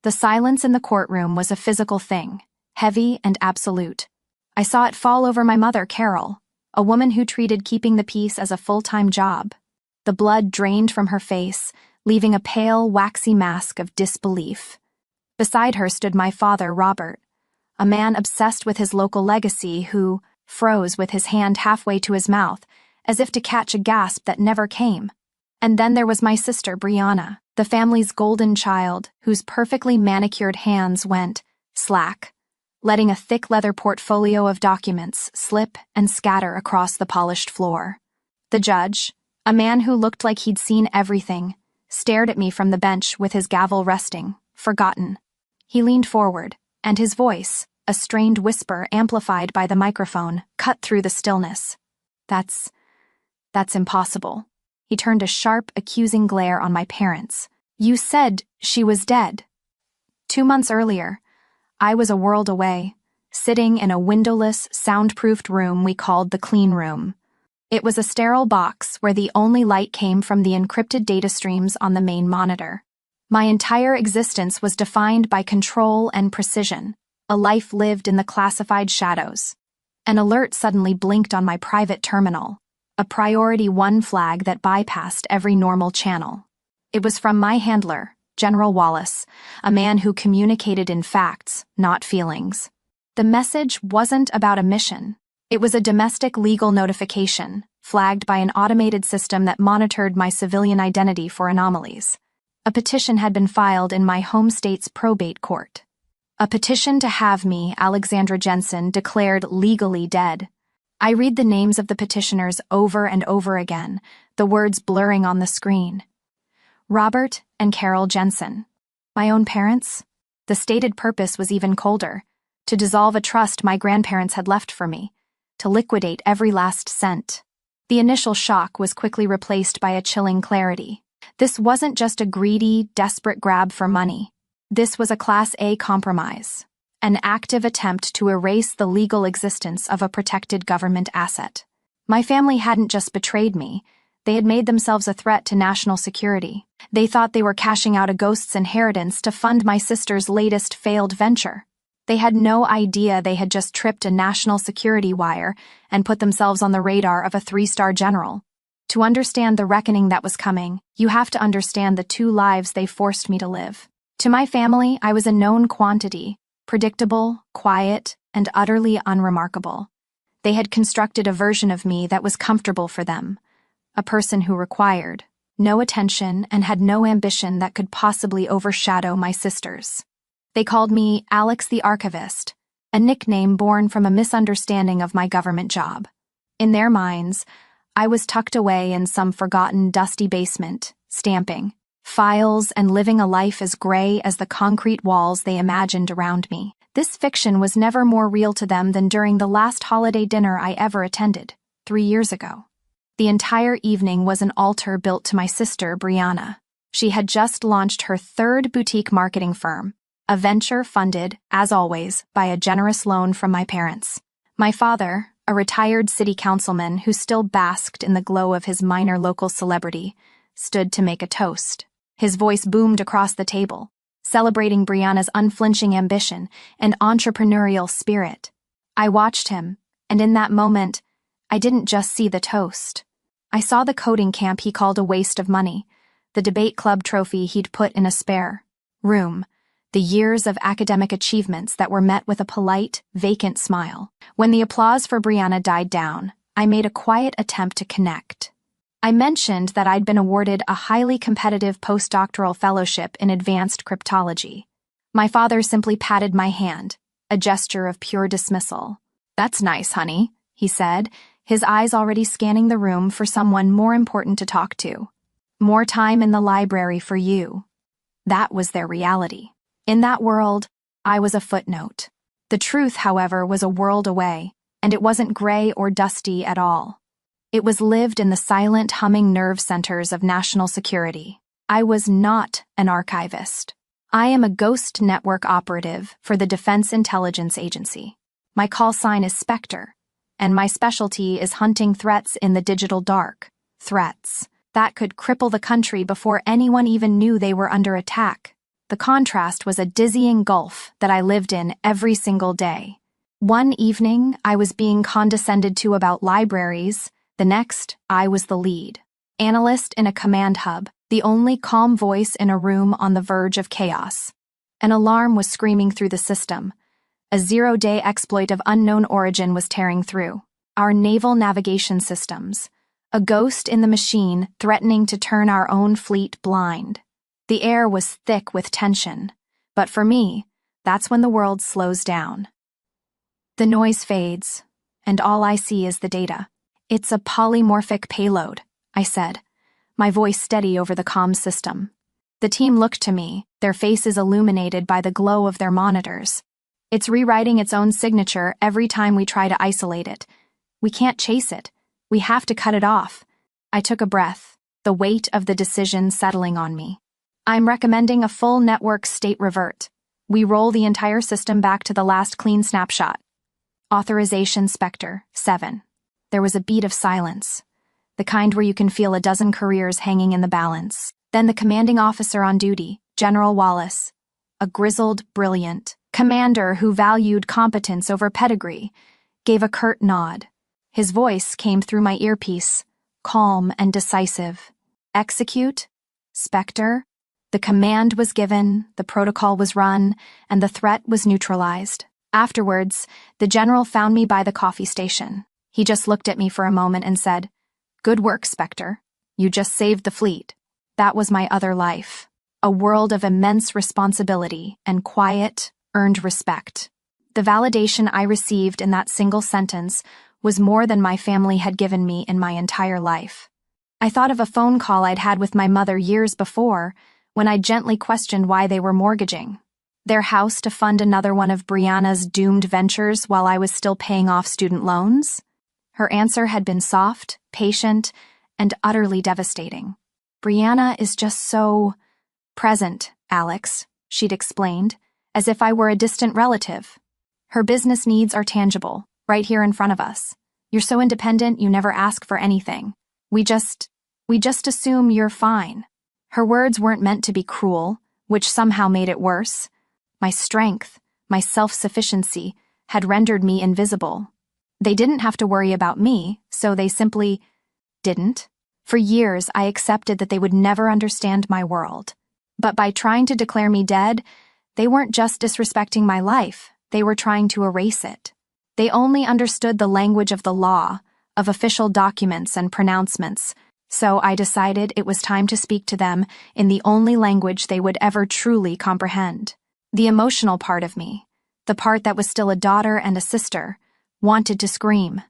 The silence in the courtroom was a physical thing, heavy and absolute. I saw it fall over my mother, Carol, a woman who treated keeping the peace as a full-time job. The blood drained from her face, leaving a pale, waxy mask of disbelief. Beside her stood my father, Robert, a man obsessed with his local legacy who froze with his hand halfway to his mouth, as if to catch a gasp that never came. And then there was my sister, Brianna, the family's golden child, whose perfectly manicured hands went slack, letting a thick leather portfolio of documents slip and scatter across the polished floor. The judge, a man who looked like he'd seen everything, stared at me from the bench with his gavel resting, forgotten. He leaned forward, and his voice, a strained whisper amplified by the microphone, cut through the stillness. That's impossible. He turned a sharp, accusing glare on my parents. You said she was dead. 2 months earlier, I was a world away, sitting in a windowless, soundproofed room we called the clean room. It was a sterile box where the only light came from the encrypted data streams on the main monitor. My entire existence was defined by control and precision, a life lived in the classified shadows. An alert suddenly blinked on my private terminal, a Priority 1 flag that bypassed every normal channel. It was from my handler, General Wallace, a man who communicated in facts, not feelings. The message wasn't about a mission. It was a domestic legal notification, flagged by an automated system that monitored my civilian identity for anomalies. A petition had been filed in my home state's probate court. A petition to have me, Alexandra Jensen, declared legally dead. I read the names of the petitioners over and over again, the words blurring on the screen. Robert and Carol Jensen. My own parents? The stated purpose was even colder: to dissolve a trust my grandparents had left for me, to liquidate every last cent. The initial shock was quickly replaced by a chilling clarity. This wasn't just a greedy, desperate grab for money. This was a Class A compromise, an active attempt to erase the legal existence of a protected government asset. My family hadn't just betrayed me, they had made themselves a threat to national security. They thought they were cashing out a ghost's inheritance to fund my sister's latest failed venture. They had no idea they had just tripped a national security wire and put themselves on the radar of a 3-star general. To understand the reckoning that was coming, you have to understand the 2 lives they forced me to live. To my family, I was a known quantity, predictable, quiet, and utterly unremarkable. They had constructed a version of me that was comfortable for them, a person who required no attention and had no ambition that could possibly overshadow my sister's. They called me Alex the Archivist, a nickname born from a misunderstanding of my government job. In their minds, I was tucked away in some forgotten, dusty basement, stamping files and living a life as gray as the concrete walls they imagined around me. This fiction was never more real to them than during the last holiday dinner I ever attended, 3 years ago. The entire evening was an altar built to my sister, Brianna. She had just launched her 3rd boutique marketing firm, a venture funded, as always, by a generous loan from my parents. My father, a retired city councilman who still basked in the glow of his minor local celebrity, stood to make a toast. His voice boomed across the table, celebrating Brianna's unflinching ambition and entrepreneurial spirit. I watched him, and in that moment, I didn't just see the toast. I saw the coding camp he called a waste of money, the debate club trophy he'd put in a spare room, the years of academic achievements that were met with a polite, vacant smile. When the applause for Brianna died down, I made a quiet attempt to connect. I mentioned that I'd been awarded a highly competitive postdoctoral fellowship in advanced cryptology. My father simply patted my hand, a gesture of pure dismissal. "That's nice, honey," he said, his eyes already scanning the room for someone more important to talk to. "More time in the library for you." That was their reality. In that world, I was a footnote. The truth, however, was a world away, and it wasn't gray or dusty at all. It was lived in the silent, humming nerve centers of national security. I was not an archivist. I am a ghost network operative for the Defense Intelligence Agency. My call sign is Spectre, and my specialty is hunting threats in the digital dark. Threats that could cripple the country before anyone even knew they were under attack. The contrast was a dizzying gulf that I lived in every single day. One evening, I was being condescended to about libraries. The next, I was the lead analyst in a command hub, the only calm voice in a room on the verge of chaos. An alarm was screaming through the system. A zero-day exploit of unknown origin was tearing through our naval navigation systems, a ghost in the machine threatening to turn our own fleet blind. The air was thick with tension, but for me, that's when the world slows down. The noise fades, and all I see is the data. It's a polymorphic payload, I said, my voice steady over the comm system. The team looked to me, their faces illuminated by the glow of their monitors. It's rewriting its own signature every time we try to isolate it. We can't chase it. We have to cut it off. I took a breath, the weight of the decision settling on me. I'm recommending a full network state revert. We roll the entire system back to the last clean snapshot. Authorization Spectre, 7. There was a beat of silence, the kind where you can feel a dozen careers hanging in the balance. Then the commanding officer on duty, General Wallace, a grizzled, brilliant commander who valued competence over pedigree, gave a curt nod. His voice came through my earpiece, calm and decisive. Execute, Spectre. The command was given, the protocol was run, and the threat was neutralized. Afterwards, the general found me by the coffee station. He just looked at me for a moment and said, "Good work, Spectre. You just saved the fleet." That was my other life. A world of immense responsibility and quiet, earned respect. The validation I received in that single sentence was more than my family had given me in my entire life. I thought of a phone call I'd had with my mother years before, when I gently questioned why they were mortgaging their house to fund another one of Brianna's doomed ventures while I was still paying off student loans. Her answer had been soft, patient, and utterly devastating. "Brianna is just so present, Alex," she'd explained, as if I were a distant relative. "Her business needs are tangible, right here in front of us. You're so independent you never ask for anything. We just assume you're fine." Her words weren't meant to be cruel, which somehow made it worse. My strength, my self-sufficiency, had rendered me invisible. They didn't have to worry about me, so they simply didn't. For years, I accepted that they would never understand my world. But by trying to declare me dead, they weren't just disrespecting my life, they were trying to erase it. They only understood the language of the law, of official documents and pronouncements, so I decided it was time to speak to them in the only language they would ever truly comprehend. The emotional part of me, the part that was still a daughter and a sister, wanted to scream.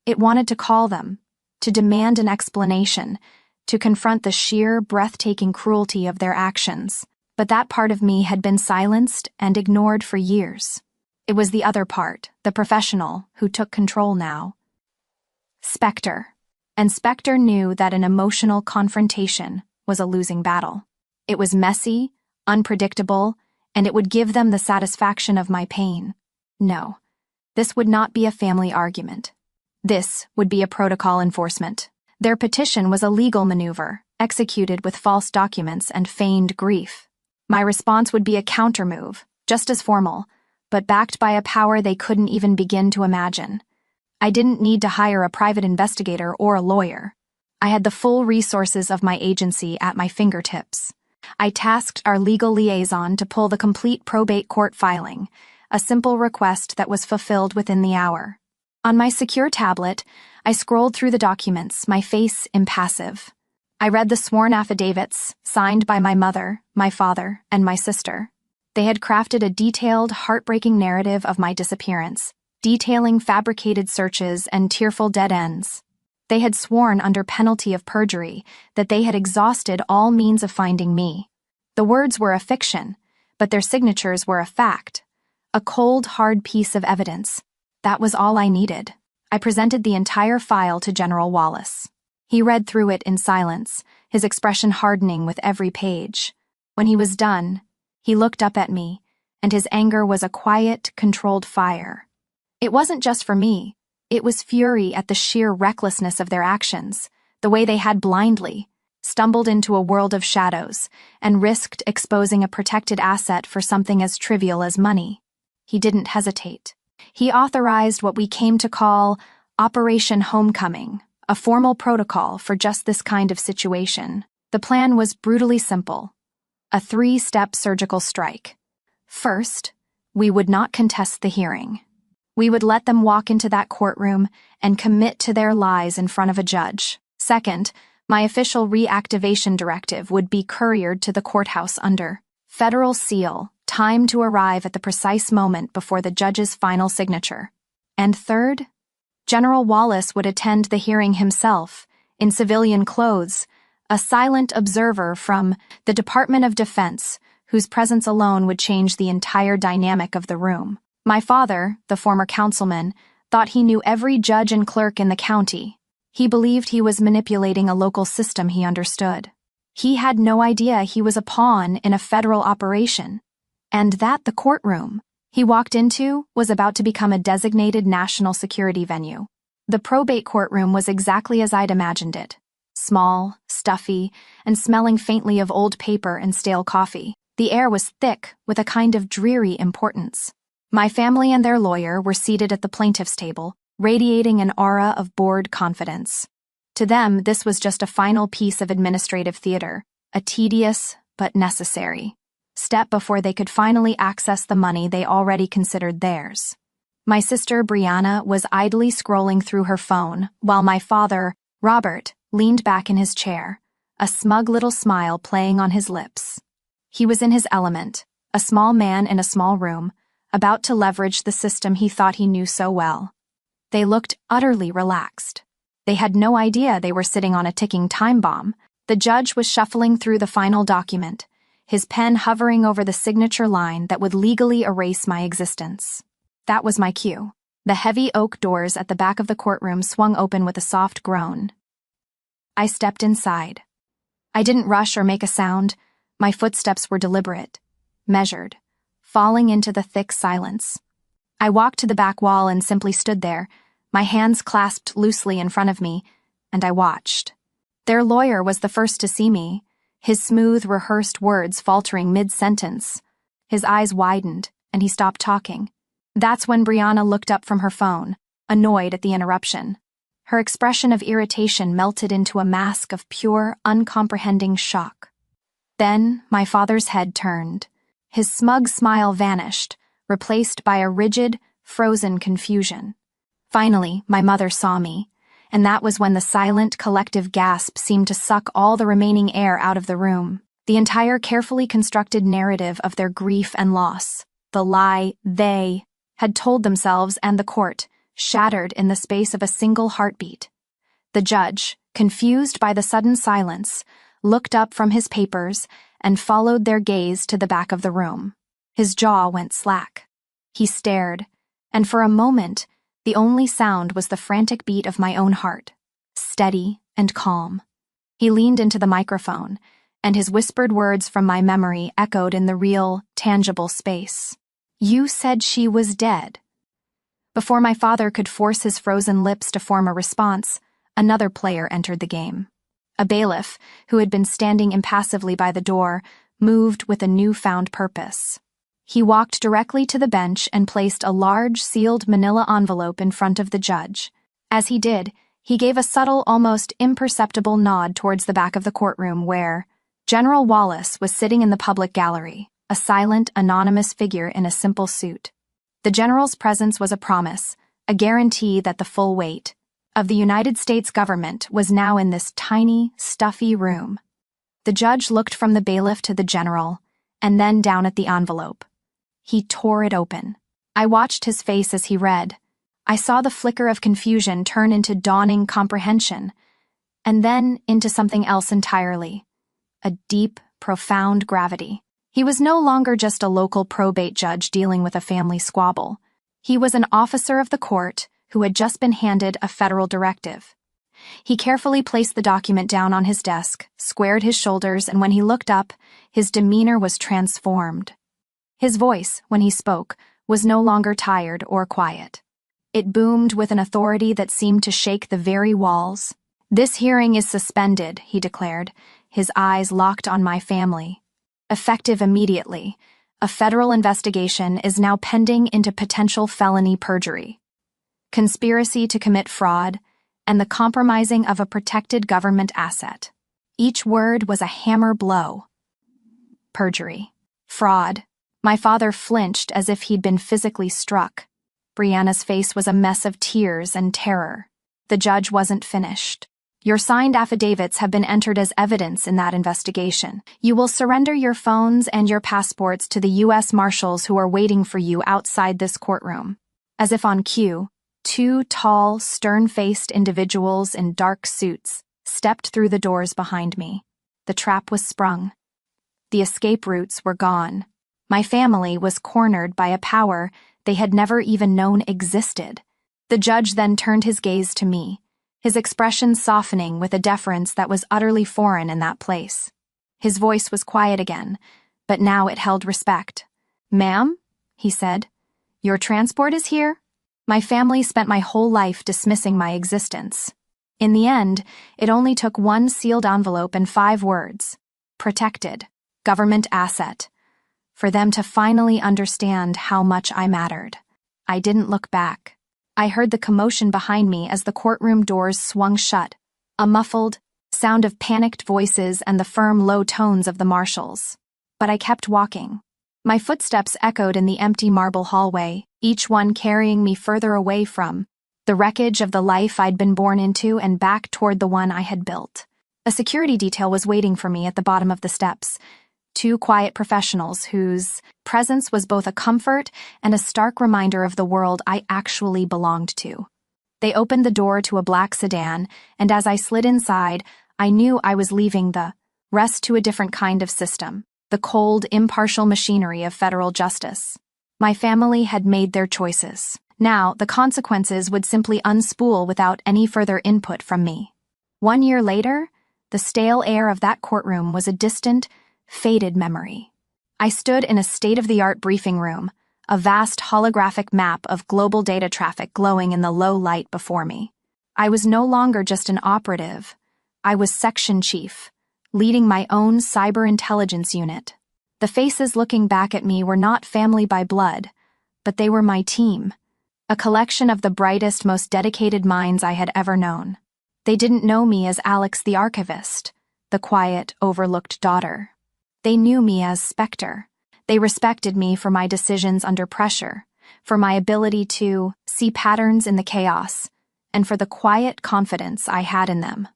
It wanted to call them, to demand an explanation, to confront the sheer, breathtaking cruelty of their actions. But that part of me had been silenced and ignored for years. It was the other part, the professional, who took control now. Spectre. And Spectre knew that an emotional confrontation was a losing battle. It was messy, unpredictable, and it would give them the satisfaction of my pain. No, this would not be a family argument. This would be a protocol enforcement. Their petition was a legal maneuver, executed with false documents and feigned grief. My response would be a countermove, just as formal, but backed by a power they couldn't even begin to imagine. I didn't need to hire a private investigator or a lawyer. I had the full resources of my agency at my fingertips. I tasked our legal liaison to pull the complete probate court filing, a simple request that was fulfilled within the hour. On my secure tablet, I scrolled through the documents, my face impassive. I read the sworn affidavits, signed by my mother, my father, and my sister. They had crafted a detailed, heartbreaking narrative of my disappearance, detailing fabricated searches and tearful dead ends. They had sworn under penalty of perjury that they had exhausted all means of finding me. The words were a fiction, but their signatures were a fact. A cold, hard piece of evidence. That was all I needed. I presented the entire file to General Wallace. He read through it in silence, his expression hardening with every page. When he was done, he looked up at me, and his anger was a quiet, controlled fire. It wasn't just for me. It was fury at the sheer recklessness of their actions, the way they had blindly, stumbled into a world of shadows, and risked exposing a protected asset for something as trivial as money. He didn't hesitate. He authorized what we came to call Operation Homecoming, a formal protocol for just this kind of situation. The plan was brutally simple: a 3-step surgical strike. First, we would not contest the hearing. We would let them walk into that courtroom and commit to their lies in front of a judge. Second, my official reactivation directive would be couriered to the courthouse under federal seal, timed to arrive at the precise moment before the judge's final signature. And third, General Wallace would attend the hearing himself, in civilian clothes, a silent observer from the Department of Defense, whose presence alone would change the entire dynamic of the room. My father, the former councilman, thought he knew every judge and clerk in the county. He believed he was manipulating a local system he understood. He had no idea he was a pawn in a federal operation, and that the courtroom he walked into was about to become a designated national security venue. The probate courtroom was exactly as I'd imagined it: small, stuffy, and smelling faintly of old paper and stale coffee. The air was thick with a kind of dreary importance. My family and their lawyer were seated at the plaintiff's table, radiating an aura of bored confidence. To them, this was just a final piece of administrative theater, a tedious but necessary step before they could finally access the money they already considered theirs. My sister, Brianna, was idly scrolling through her phone, while my father, Robert, leaned back in his chair, a smug little smile playing on his lips. He was in his element, a small man in a small room, about to leverage the system he thought he knew so well. They looked utterly relaxed. They had no idea they were sitting on a ticking time bomb. The judge was shuffling through the final document, his pen hovering over the signature line that would legally erase my existence. That was my cue. The heavy oak doors at the back of the courtroom swung open with a soft groan. I stepped inside. I didn't rush or make a sound. My footsteps were deliberate, measured, falling into the thick silence. I walked to the back wall and simply stood there, my hands clasped loosely in front of me, and I watched. Their lawyer was the first to see me, his smooth, rehearsed words faltering mid-sentence. His eyes widened, and he stopped talking. That's when Brianna looked up from her phone, annoyed at the interruption. Her expression of irritation melted into a mask of pure, uncomprehending shock. Then my father's head turned. His smug smile vanished, replaced by a rigid, frozen confusion. Finally, my mother saw me, and that was when the silent, collective gasp seemed to suck all the remaining air out of the room. The entire carefully constructed narrative of their grief and loss, the lie they had told themselves and the court, shattered in the space of a single heartbeat. The judge, confused by the sudden silence, looked up from his papers and followed their gaze to the back of the room. His jaw went slack. He stared, and for a moment, the only sound was the frantic beat of my own heart, steady and calm. He leaned into the microphone, and his whispered words from my memory echoed in the real, tangible space. "You said she was dead." Before my father could force his frozen lips to form a response, another player entered the game. A bailiff, who had been standing impassively by the door, moved with a newfound purpose. He walked directly to the bench and placed a large, sealed manila envelope in front of the judge. As he did, he gave a subtle, almost imperceptible nod towards the back of the courtroom where General Wallace was sitting in the public gallery, a silent, anonymous figure in a simple suit. The general's presence was a promise, a guarantee that the full weight of the United States government was now in this tiny, stuffy room. The judge looked from the bailiff to the general, and then down at the envelope. He tore it open. I watched his face as he read. I saw the flicker of confusion turn into dawning comprehension, and then into something else entirely. A deep, profound gravity. He was no longer just a local probate judge dealing with a family squabble. He was an officer of the court who had just been handed a federal directive. He carefully placed the document down on his desk, squared his shoulders, and when he looked up, his demeanor was transformed. His voice, when he spoke, was no longer tired or quiet. It boomed with an authority that seemed to shake the very walls. "This hearing is suspended," he declared, his eyes locked on my family. "Effective immediately. A federal investigation is now pending into potential felony perjury, conspiracy to commit fraud, and the compromising of a protected government asset." Each word was a hammer blow. Perjury. Fraud. My father flinched as if he'd been physically struck. Brianna's face was a mess of tears and terror. The judge wasn't finished. "Your signed affidavits have been entered as evidence in that investigation. You will surrender your phones and your passports to the U.S. Marshals who are waiting for you outside this courtroom." As if on cue, two tall, stern-faced individuals in dark suits stepped through the doors behind me. The trap was sprung. The escape routes were gone. My family was cornered by a power they had never even known existed. The judge then turned his gaze to me, his expression softening with a deference that was utterly foreign in that place. His voice was quiet again, but now it held respect. "Ma'am," he said, "your transport is here?" My family spent my whole life dismissing my existence. In the end, it only took one sealed envelope and 5 words: protected, government asset, for them to finally understand how much I mattered. I didn't look back. I heard the commotion behind me as the courtroom doors swung shut, a muffled sound of panicked voices and the firm, low tones of the marshals. But I kept walking. My footsteps echoed in the empty marble hallway, each one carrying me further away from the wreckage of the life I'd been born into and back toward the one I had built. A security detail was waiting for me at the bottom of the steps. 2 quiet professionals whose presence was both a comfort and a stark reminder of the world I actually belonged to. They opened the door to a black sedan, and as I slid inside, I knew I was leaving the rest to a different kind of system, the cold, impartial machinery of federal justice. My family had made their choices. Now, the consequences would simply unspool without any further input from me. 1 year later, the stale air of that courtroom was a distant, faded memory. I stood in a state-of-the-art briefing room, a vast holographic map of global data traffic glowing in the low light before me. I was no longer just an operative. I was section chief, leading my own cyber intelligence unit. The faces looking back at me were not family by blood, but they were my team, a collection of the brightest, most dedicated minds I had ever known. They didn't know me as Alex the archivist, the quiet, overlooked daughter. They knew me as Spectre. They respected me for my decisions under pressure, for my ability to see patterns in the chaos, and for the quiet confidence I had in them.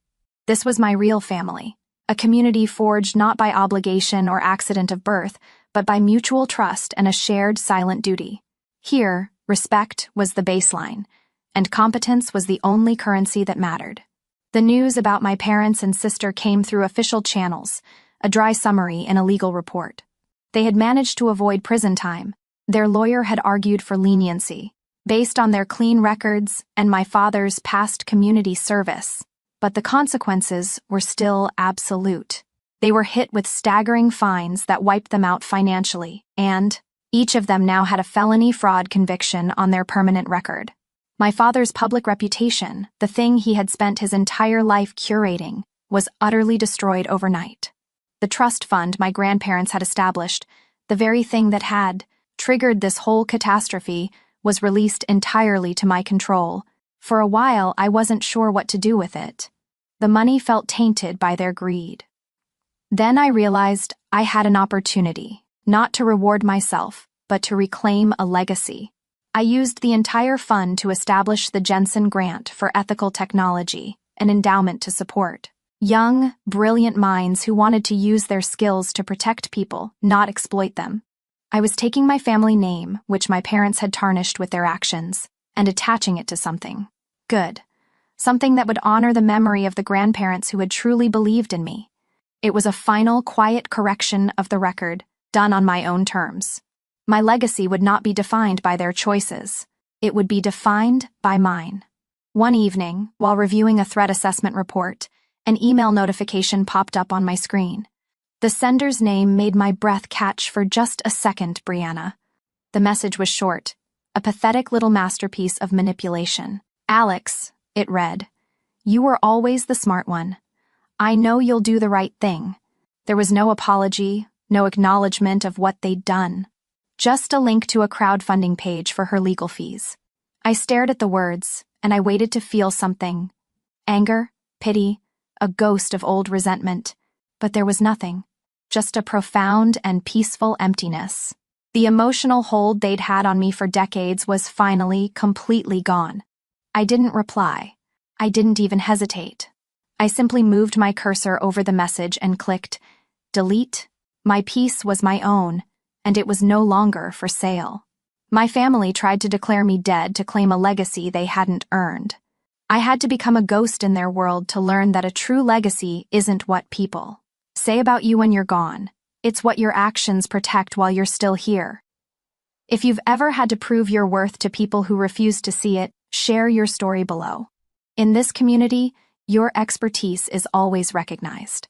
This was my real family, a community forged not by obligation or accident of birth, but by mutual trust and a shared silent duty. Here, respect was the baseline, and competence was the only currency that mattered. The news about my parents and sister came through official channels, a dry summary in a legal report. They had managed to avoid prison time. Their lawyer had argued for leniency, based on their clean records and my father's past community service. But the consequences were still absolute. They were hit with staggering fines that wiped them out financially, and each of them now had a felony fraud conviction on their permanent record. My father's public reputation, the thing he had spent his entire life curating, was utterly destroyed overnight. The trust fund my grandparents had established, the very thing that had triggered this whole catastrophe, was released entirely to my control. For a while, I wasn't sure what to do with it. The money felt tainted by their greed. Then I realized I had an opportunity, not to reward myself, but to reclaim a legacy. I used the entire fund to establish the Jensen Grant for Ethical Technology, an endowment to support young, brilliant minds who wanted to use their skills to protect people, not exploit them. I was taking my family name, which my parents had tarnished with their actions, and attaching it to something good, something that would honor the memory of the grandparents who had truly believed in me. It was a final, quiet correction of the record, done on my own terms. My legacy would not be defined by their choices. It would be defined by mine. One evening, while reviewing a threat assessment report, an email notification popped up on my screen. The sender's name made my breath catch for just a second, Brianna. The message was short, a pathetic little masterpiece of manipulation. "Alex," it read, You were always the smart one. I know you'll do the right thing. There was no apology, no acknowledgement of what they'd done. Just a link to a crowdfunding page for her legal fees. I stared at the words, and I waited to feel something. Anger, pity, a ghost of old resentment. But there was nothing. Just a profound and peaceful emptiness. The emotional hold they'd had on me for decades was finally completely gone. I didn't reply. I didn't even hesitate. I simply moved my cursor over the message and clicked delete. My peace was my own, and it was no longer for sale. My family tried to declare me dead to claim a legacy they hadn't earned. I had to become a ghost in their world to learn that a true legacy isn't what people say about you when you're gone. It's what your actions protect while you're still here. If you've ever had to prove your worth to people who refuse to see it, share your story below. In this community, your expertise is always recognized.